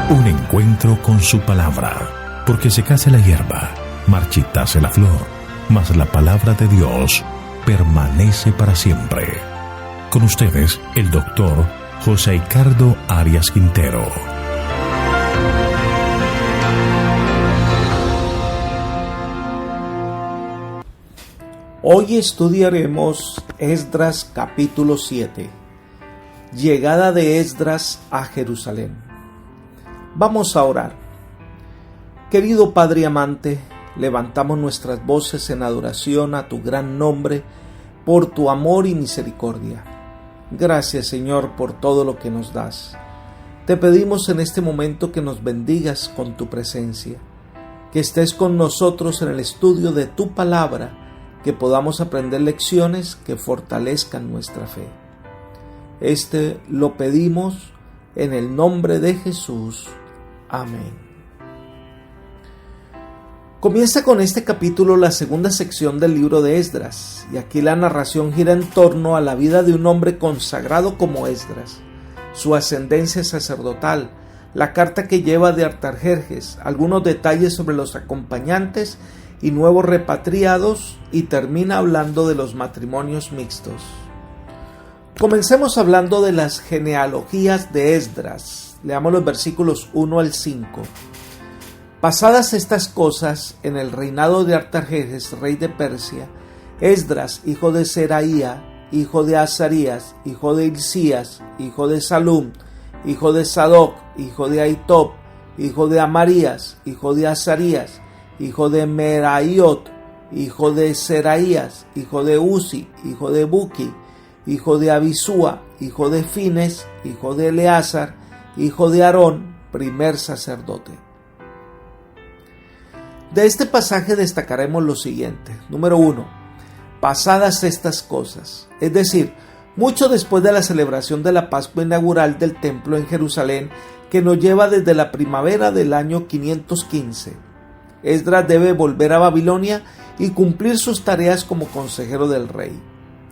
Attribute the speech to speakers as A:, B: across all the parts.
A: Un encuentro con su palabra, porque secase la hierba, marchitase la flor, mas la palabra de Dios permanece para siempre. Con ustedes, el doctor José Ricardo Arias Quintero.
B: Hoy estudiaremos Esdras capítulo 7, llegada de Esdras a Jerusalén. Vamos a orar. Querido Padre amante, levantamos nuestras voces en adoración a tu gran nombre por tu amor y misericordia. Gracias, Señor, por todo lo que nos das. Te pedimos en este momento que nos bendigas con tu presencia, que estés con nosotros en el estudio de tu palabra, que podamos aprender lecciones que fortalezcan nuestra fe. Lo pedimos en el nombre de Jesús. Amén. Comienza con este capítulo la segunda sección del libro de Esdras, y aquí la narración gira en torno a la vida de un hombre consagrado como Esdras, su ascendencia sacerdotal, la carta que lleva de Artajerjes, algunos detalles sobre los acompañantes y nuevos repatriados, y termina hablando de los matrimonios mixtos. Comencemos hablando de las genealogías de Esdras. Leamos los versículos 1 al 5. Pasadas estas cosas, en el reinado de Artajerjes, rey de Persia, Esdras, hijo de Seraía, hijo de Azarías, hijo de Hilcías, hijo de Salum, hijo de Sadoc, hijo de Ahitob, hijo de Amarías, hijo de Azarías, hijo de Meraiot, hijo de Seraías, hijo de Uzi, hijo de Buki, hijo de Abisúa, hijo de Fines, hijo de Eleazar, hijo de Aarón, primer sacerdote. De este pasaje destacaremos lo siguiente. Número 1. Pasadas estas cosas, es decir, mucho después de la celebración de la Pascua inaugural del templo en Jerusalén, que nos lleva desde la primavera del año 515. Esdras debe volver a Babilonia y cumplir sus tareas como consejero del rey.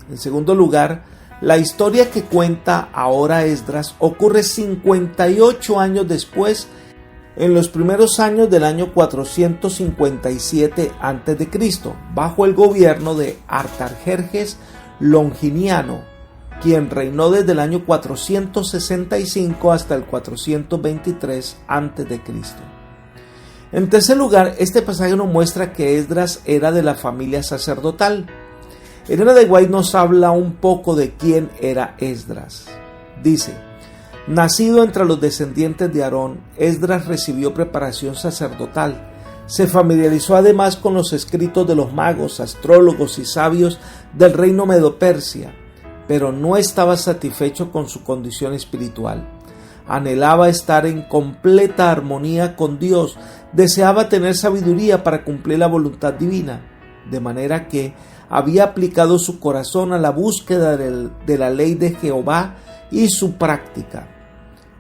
B: En segundo lugar, la historia que cuenta ahora Esdras ocurre 58 años después, en los primeros años del año 457 a.C., bajo el gobierno de Artajerjes Longiniano, quien reinó desde el año 465 hasta el 423 a.C. En tercer lugar, este pasaje nos muestra que Esdras era de la familia sacerdotal. Elena de White nos habla un poco de quién era Esdras. Dice: nacido entre los descendientes de Aarón, Esdras recibió preparación sacerdotal. Se familiarizó además con los escritos de los magos, astrólogos y sabios del reino Medo-Persia, pero no estaba satisfecho con su condición espiritual. Anhelaba estar en completa armonía con Dios, deseaba tener sabiduría para cumplir la voluntad divina, de manera que había aplicado su corazón a la búsqueda de la ley de Jehová y su práctica.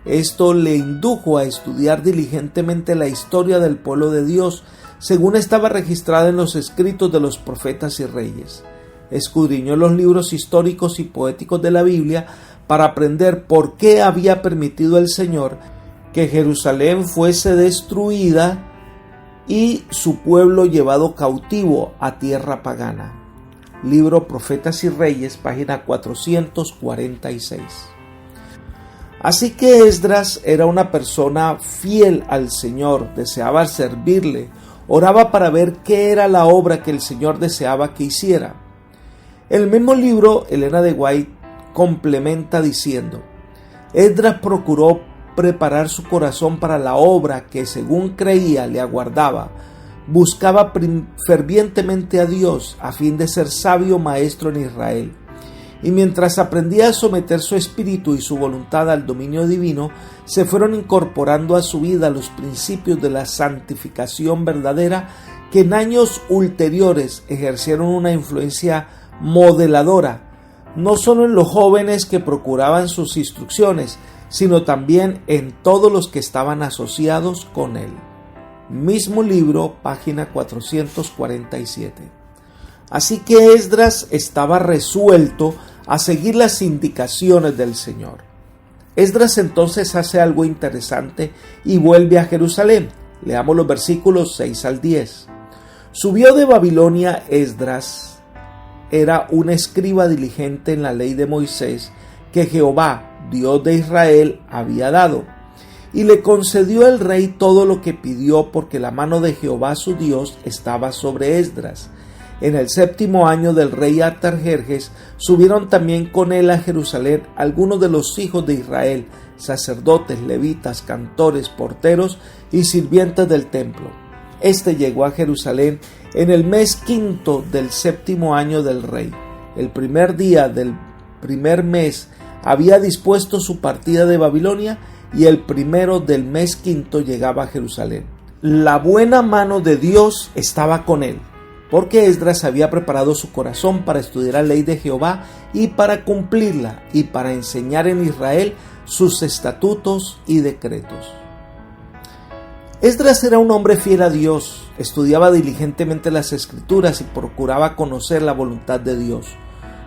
B: Esto le indujo a estudiar diligentemente la historia del pueblo de Dios, según estaba registrada en los escritos de los profetas y reyes. Escudriñó los libros históricos y poéticos de la Biblia para aprender por qué había permitido el Señor que Jerusalén fuese destruida y su pueblo llevado cautivo a tierra pagana. Libro Profetas y Reyes, página 446. Así que Esdras era una persona fiel al Señor, deseaba servirle, oraba para ver qué era la obra que el Señor deseaba que hiciera. El mismo libro, Elena de White complementa diciendo: Esdras procuró preparar su corazón para la obra que, según creía, le aguardaba. Buscaba fervientemente a Dios a fin de ser sabio maestro en Israel. Y mientras aprendía a someter su espíritu y su voluntad al dominio divino, se fueron incorporando a su vida los principios de la santificación verdadera que en años ulteriores ejercieron una influencia modeladora, no solo en los jóvenes que procuraban sus instrucciones, sino también en todos los que estaban asociados con él. Mismo libro, página 447. Así que Esdras estaba resuelto a seguir las indicaciones del Señor. Esdras entonces hace algo interesante y vuelve a Jerusalén. Leamos los versículos 6 al 10. Subió de Babilonia Esdras, era un escriba diligente en la ley de Moisés que Jehová, Dios de Israel, había dado. Y le concedió el rey todo lo que pidió, porque la mano de Jehová su Dios estaba sobre Esdras. En el 7º año del rey Artajerjes subieron también con él a Jerusalén algunos de los hijos de Israel, sacerdotes, levitas, cantores, porteros y sirvientes del templo. Este llegó a Jerusalén en el mes 5 del 7º año del rey. El primer día del primer mes había dispuesto su partida de Babilonia, y el primero del mes 5 llegaba a Jerusalén. La buena mano de Dios estaba con él, porque Esdras había preparado su corazón para estudiar la ley de Jehová y para cumplirla, y para enseñar en Israel sus estatutos y decretos. Esdras era un hombre fiel a Dios, estudiaba diligentemente las Escrituras y procuraba conocer la voluntad de Dios.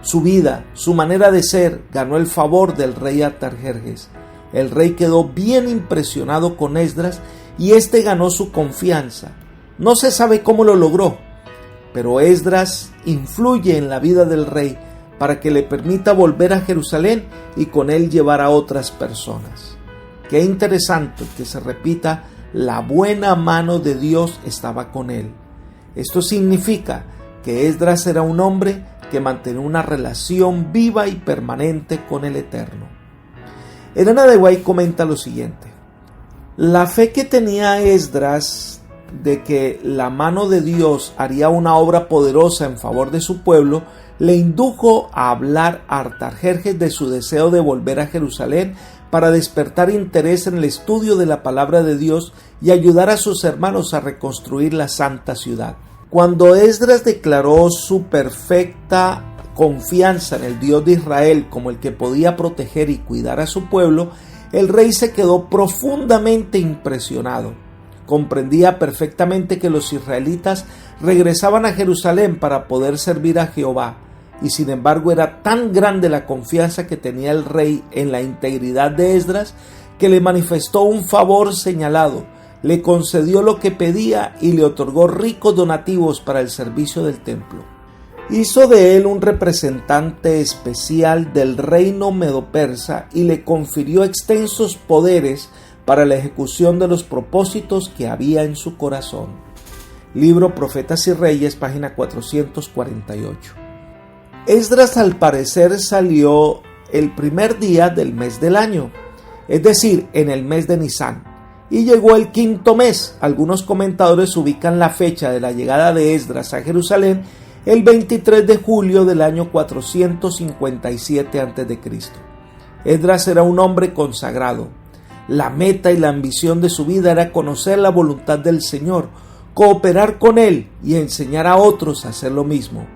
B: Su vida, su manera de ser, ganó el favor del rey Artajerjes. El rey quedó bien impresionado con Esdras y éste ganó su confianza. No se sabe cómo lo logró, pero Esdras influye en la vida del rey para que le permita volver a Jerusalén y con él llevar a otras personas. Qué interesante que se repita: la buena mano de Dios estaba con él. Esto significa que Esdras era un hombre que mantenía una relación viva y permanente con el Eterno. Elena de White comenta lo siguiente: la fe que tenía Esdras de que la mano de Dios haría una obra poderosa en favor de su pueblo le indujo a hablar a Artajerjes de su deseo de volver a Jerusalén para despertar interés en el estudio de la palabra de Dios y ayudar a sus hermanos a reconstruir la santa ciudad. Cuando Esdras declaró su perfecta confianza en el Dios de Israel como el que podía proteger y cuidar a su pueblo, el rey se quedó profundamente impresionado. Comprendía perfectamente que los israelitas regresaban a Jerusalén para poder servir a Jehová, y sin embargo era tan grande la confianza que tenía el rey en la integridad de Esdras que le manifestó un favor señalado, le concedió lo que pedía y le otorgó ricos donativos para el servicio del templo. Hizo de él un representante especial del reino medo-persa y le confirió extensos poderes para la ejecución de los propósitos que había en su corazón. Libro Profetas y Reyes, página 448. Esdras al parecer salió el primer día del mes del año, es decir, en el mes de Nisán, y llegó el 5º mes. Algunos comentadores ubican la fecha de la llegada de Esdras a Jerusalén el 23 de julio del año 457 a.C. Esdras era un hombre consagrado. La meta y la ambición de su vida era conocer la voluntad del Señor, cooperar con Él y enseñar a otros a hacer lo mismo.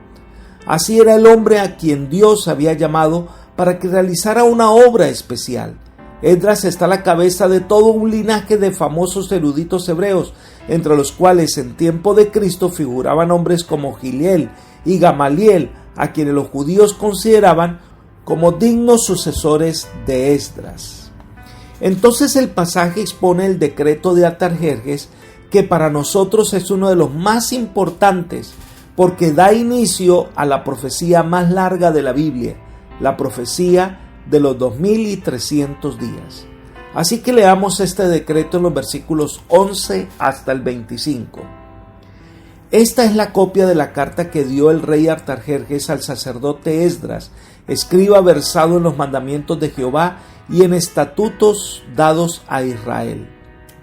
B: Así era el hombre a quien Dios había llamado para que realizara una obra especial. Esdras está a la cabeza de todo un linaje de famosos eruditos hebreos, entre los cuales en tiempo de Cristo figuraban hombres como Giliel y Gamaliel, a quienes los judíos consideraban como dignos sucesores de Esdras. Entonces el pasaje expone el decreto de Artajerjes, que para nosotros es uno de los más importantes, porque da inicio a la profecía más larga de la Biblia, la profecía de los 2300 días. Así que leamos este decreto en los versículos 11 hasta el 25. Esta es la copia de la carta que dio el rey Artajerjes al sacerdote Esdras, escriba versado en los mandamientos de Jehová y en estatutos dados a Israel.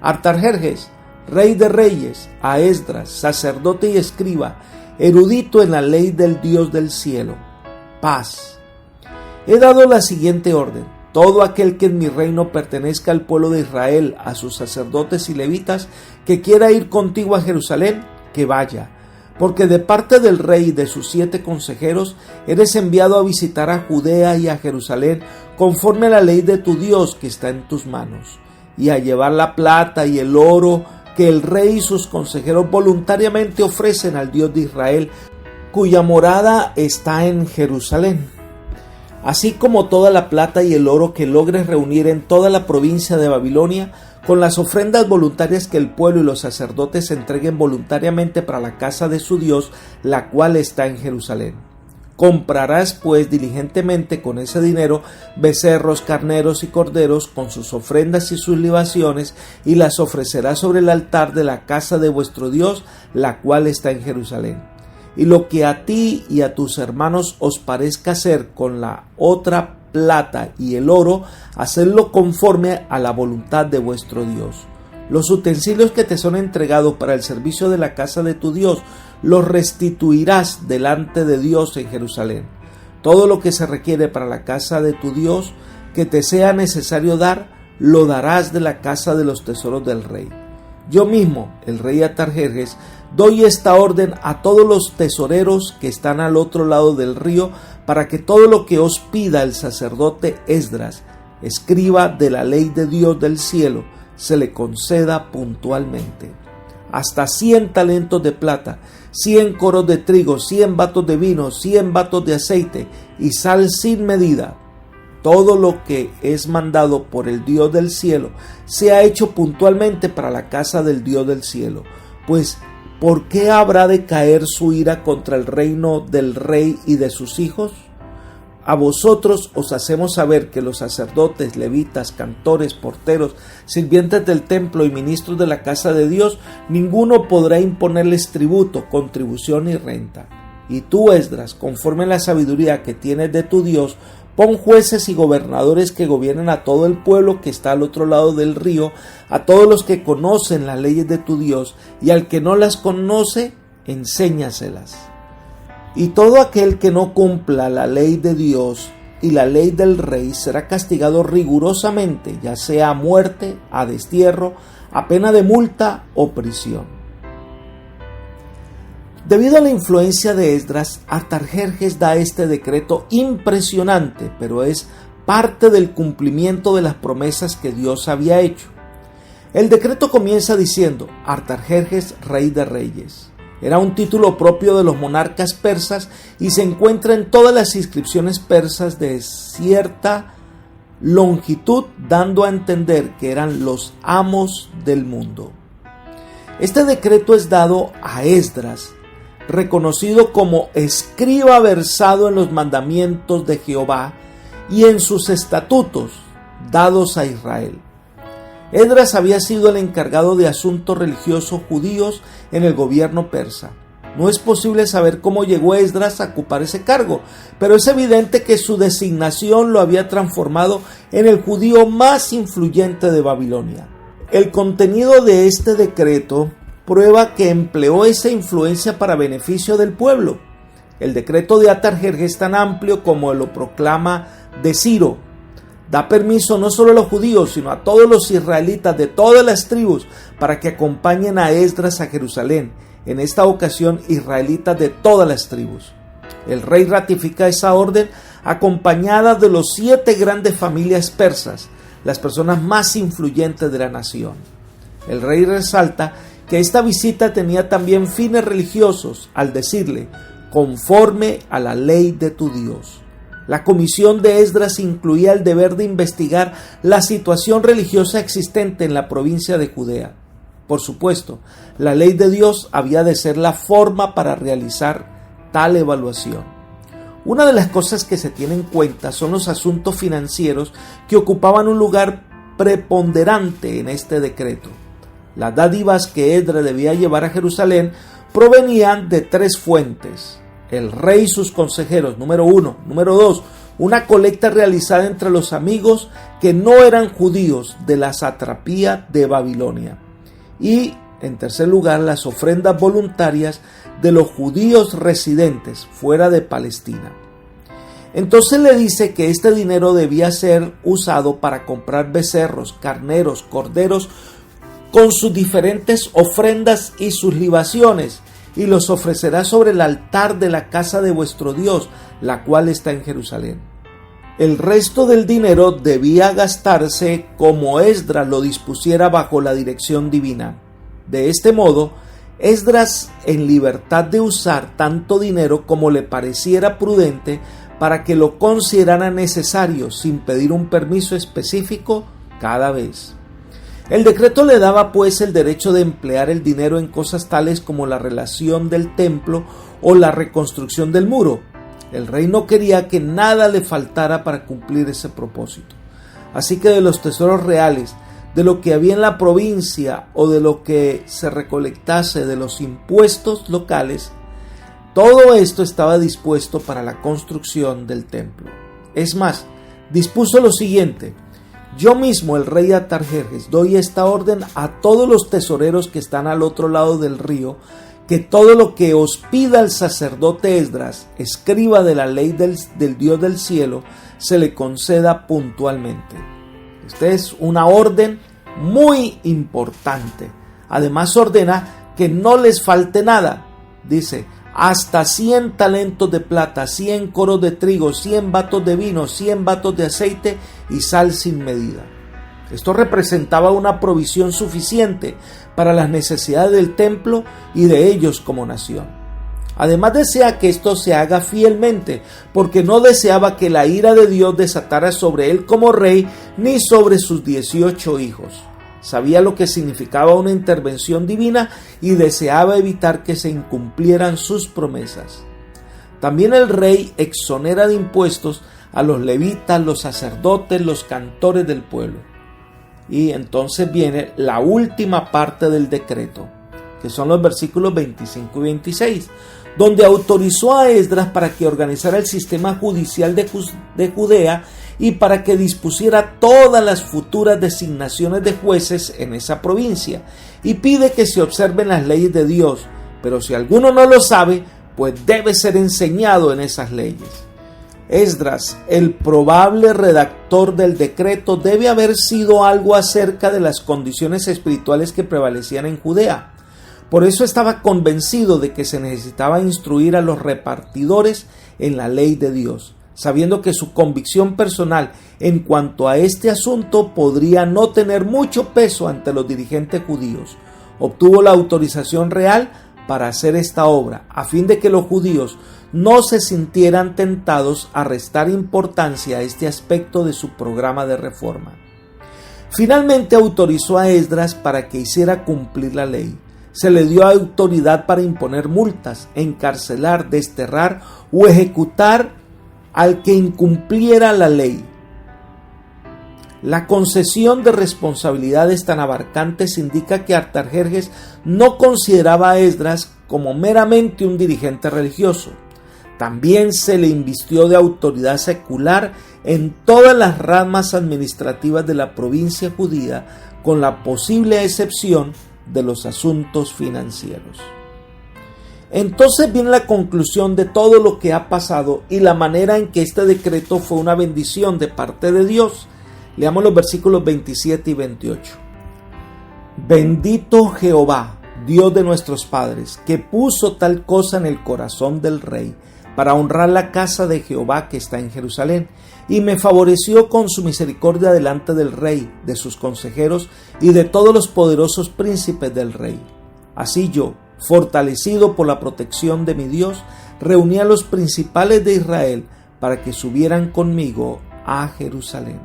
B: Artajerjes, rey de reyes, a Esdras, sacerdote y escriba, erudito en la ley del Dios del cielo. Paz. He dado la siguiente orden: todo aquel que en mi reino pertenezca al pueblo de Israel, a sus sacerdotes y levitas, que quiera ir contigo a Jerusalén, que vaya, porque de parte del rey y de sus 7 consejeros eres enviado a visitar a Judea y a Jerusalén conforme a la ley de tu Dios que está en tus manos, y a llevar la plata y el oro que el rey y sus consejeros voluntariamente ofrecen al Dios de Israel, cuya morada está en Jerusalén. así como toda la plata y el oro que logres reunir en toda la provincia de Babilonia, con las ofrendas voluntarias que el pueblo y los sacerdotes entreguen voluntariamente para la casa de su Dios, la cual está en Jerusalén. Comprarás pues diligentemente con ese dinero becerros, carneros y corderos con sus ofrendas y sus libaciones, y las ofrecerás sobre el altar de la casa de vuestro Dios, la cual está en Jerusalén. Y lo que a ti y a tus hermanos os parezca hacer con la otra plata y el oro, hacedlo conforme a la voluntad de vuestro Dios. Los utensilios que te son entregados para el servicio de la casa de tu Dios, los restituirás delante de Dios en Jerusalén. Todo lo que se requiere para la casa de tu Dios, que te sea necesario dar, lo darás de la casa de los tesoros del rey. Yo mismo, el rey Artajerjes, doy esta orden a todos los tesoreros que están al otro lado del río, para que todo lo que os pida el sacerdote Esdras, escriba de la ley de Dios del cielo, se le conceda puntualmente. Hasta 100 talentos de plata, 100 coros de trigo, 100 batos de vino, 100 batos de aceite y sal sin medida. Todo lo que es mandado por el Dios del cielo sea hecho puntualmente para la casa del Dios del cielo. Pues, ¿por qué habrá de caer su ira contra el reino del rey y de sus hijos? A vosotros os hacemos saber que los sacerdotes, levitas, cantores, porteros, sirvientes del templo y ministros de la casa de Dios, ninguno podrá imponerles tributo, contribución y renta. Y tú, Esdras, conforme a la sabiduría que tienes de tu Dios, pon jueces y gobernadores que gobiernen a todo el pueblo que está al otro lado del río, a todos los que conocen las leyes de tu Dios, y al que no las conoce, enséñaselas. Y todo aquel que no cumpla la ley de Dios y la ley del rey será castigado rigurosamente, ya sea a muerte, a destierro, a pena de multa o prisión. Debido a la influencia de Esdras, Artajerjes da este decreto impresionante, pero es parte del cumplimiento de las promesas que Dios había hecho. El decreto comienza diciendo: Artajerjes, rey de reyes. Era un título propio de los monarcas persas y se encuentra en todas las inscripciones persas de cierta longitud, dando a entender que eran los amos del mundo. Este decreto es dado a Esdras, reconocido como escriba versado en los mandamientos de Jehová y en sus estatutos dados a Israel. Esdras había sido el encargado de asuntos religiosos judíos en el gobierno persa. No es posible saber cómo llegó Esdras a ocupar ese cargo, pero es evidente que su designación lo había transformado en el judío más influyente de Babilonia. El contenido de este decreto prueba que empleó esa influencia para beneficio del pueblo. El decreto de Artajerjes es tan amplio como lo proclama de Ciro. Da permiso no solo a los judíos, sino a todos los israelitas de todas las tribus para que acompañen a Esdras a Jerusalén, en esta ocasión israelitas de todas las tribus. El rey ratifica esa orden acompañada de los 7 grandes familias persas, las personas más influyentes de la nación. El rey resalta que esta visita tenía también fines religiosos al decirle: conforme a la ley de tu Dios. La comisión de Esdras incluía el deber de investigar la situación religiosa existente en la provincia de Judea. Por supuesto, la ley de Dios había de ser la forma para realizar tal evaluación. Una de las cosas que se tiene en cuenta son los asuntos financieros que ocupaban un lugar preponderante en este decreto. Las dádivas que Esdras debía llevar a Jerusalén provenían de 3 fuentes: el rey y sus consejeros, número 1. Número 2, una colecta realizada entre los amigos que no eran judíos de la satrapía de Babilonia. Y, en tercer lugar, las ofrendas voluntarias de los judíos residentes fuera de Palestina. Entonces le dice que este dinero debía ser usado para comprar becerros, carneros, corderos, con sus diferentes ofrendas y sus libaciones, y los ofrecerá sobre el altar de la casa de vuestro Dios, la cual está en Jerusalén. El resto del dinero debía gastarse como Esdras lo dispusiera bajo la dirección divina. De este modo, Esdras, en libertad de usar tanto dinero como le pareciera prudente, para que lo considerara necesario sin pedir un permiso específico cada vez. El decreto le daba pues el derecho de emplear el dinero en cosas tales como la relación del templo o la reconstrucción del muro. El rey no quería que nada le faltara para cumplir ese propósito. Así que de los tesoros reales, de lo que había en la provincia o de lo que se recolectase de los impuestos locales, todo esto estaba dispuesto para la construcción del templo. Es más, dispuso lo siguiente: yo mismo, el rey Artajerjes, doy esta orden a todos los tesoreros que están al otro lado del río, que todo lo que os pida el sacerdote Esdras, escriba de la ley del Dios del cielo, se le conceda puntualmente. Esta es una orden muy importante. Además ordena que no les falte nada. Dice: hasta 100 talentos de plata, 100 coros de trigo, 100 batos de vino, 100 batos de aceite y sal sin medida. Esto representaba una provisión suficiente para las necesidades del templo y de ellos como nación. Además desea que esto se haga fielmente, porque no deseaba que la ira de Dios desatara sobre él como rey ni sobre sus 18 hijos. Sabía lo que significaba una intervención divina y deseaba evitar que se incumplieran sus promesas. También el rey exonera de impuestos a los levitas, los sacerdotes, los cantores del pueblo. Y entonces viene la última parte del decreto, que son los versículos 25 y 26, donde autorizó a Esdras para que organizara el sistema judicial de Judea y para que dispusiera todas las futuras designaciones de jueces en esa provincia, y pide que se observen las leyes de Dios, pero si alguno no lo sabe, pues debe ser enseñado en esas leyes. Esdras, el probable redactor del decreto, debe haber sido algo acerca de las condiciones espirituales que prevalecían en Judea. Por eso estaba convencido de que se necesitaba instruir a los repartidores en la ley de Dios, sabiendo que su convicción personal en cuanto a este asunto podría no tener mucho peso ante los dirigentes judíos. Obtuvo la autorización real para hacer esta obra, a fin de que los judíos no se sintieran tentados a restar importancia a este aspecto de su programa de reforma. Finalmente autorizó a Esdras para que hiciera cumplir la ley. Se le dio autoridad para imponer multas, encarcelar, desterrar o ejecutar al que incumpliera la ley. La concesión de responsabilidades tan abarcantes indica que Artajerjes no consideraba a Esdras como meramente un dirigente religioso. También se le invistió de autoridad secular en todas las ramas administrativas de la provincia judía, con la posible excepción de los asuntos financieros. Entonces viene la conclusión de todo lo que ha pasado y la manera en que este decreto fue una bendición de parte de Dios. Leamos los versículos 27 y 28. Bendito Jehová, Dios de nuestros padres, que puso tal cosa en el corazón del rey, para honrar la casa de Jehová que está en Jerusalén, y me favoreció con su misericordia delante del rey, de sus consejeros y de todos los poderosos príncipes del rey. Así yo, fortalecido por la protección de mi Dios, reuní a los principales de Israel para que subieran conmigo a Jerusalén.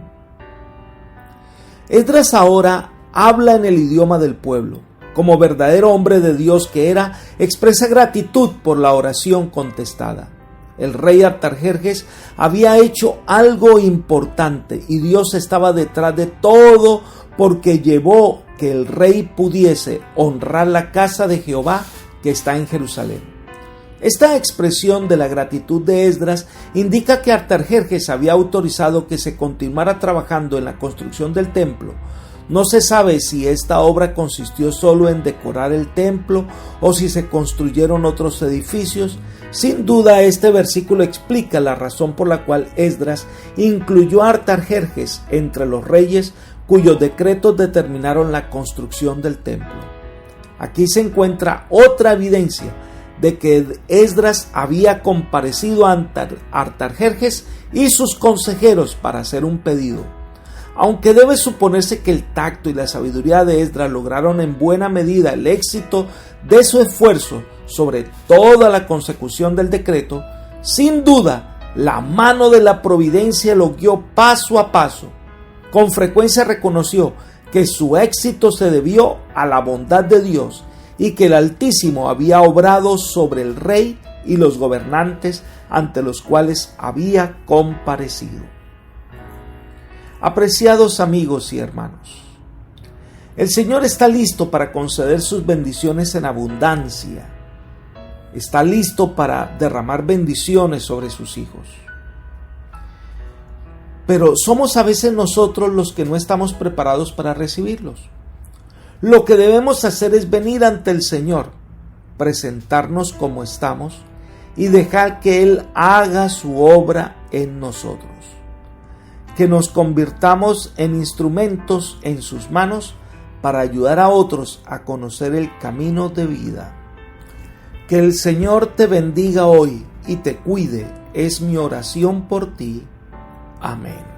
B: Esdras ahora habla en el idioma del pueblo. Como verdadero hombre de Dios que era, expresa gratitud por la oración contestada. El rey Artajerjes había hecho algo importante y Dios estaba detrás de todo, porque llevó que el rey pudiese honrar la casa de Jehová que está en Jerusalén. Esta expresión de la gratitud de Esdras indica que Artajerjes había autorizado que se continuara trabajando en la construcción del templo. No se sabe si esta obra consistió solo en decorar el templo o si se construyeron otros edificios. Sin duda, este versículo explica la razón por la cual Esdras incluyó a Artajerjes entre los reyes cuyos decretos determinaron la construcción del templo. Aquí se encuentra otra evidencia de que Esdras había comparecido ante Artajerjes y sus consejeros para hacer un pedido. Aunque debe suponerse que el tacto y la sabiduría de Esdras lograron en buena medida el éxito de su esfuerzo sobre toda la consecución del decreto, sin duda La mano de la providencia lo guió paso a paso. Con frecuencia reconoció que su éxito se debió a la bondad de Dios y que el Altísimo había obrado sobre el rey y los gobernantes ante los cuales había comparecido. Apreciados amigos y hermanos, el Señor está listo para conceder sus bendiciones en abundancia. Está listo para derramar bendiciones sobre sus hijos. Pero somos a veces nosotros los que no estamos preparados para recibirlos. Lo que debemos hacer es venir ante el Señor, presentarnos como estamos y dejar que Él haga su obra en nosotros. Que nos convirtamos en instrumentos en sus manos para ayudar a otros a conocer el camino de vida. Que el Señor te bendiga hoy y te cuide, es mi oración por ti. Amén.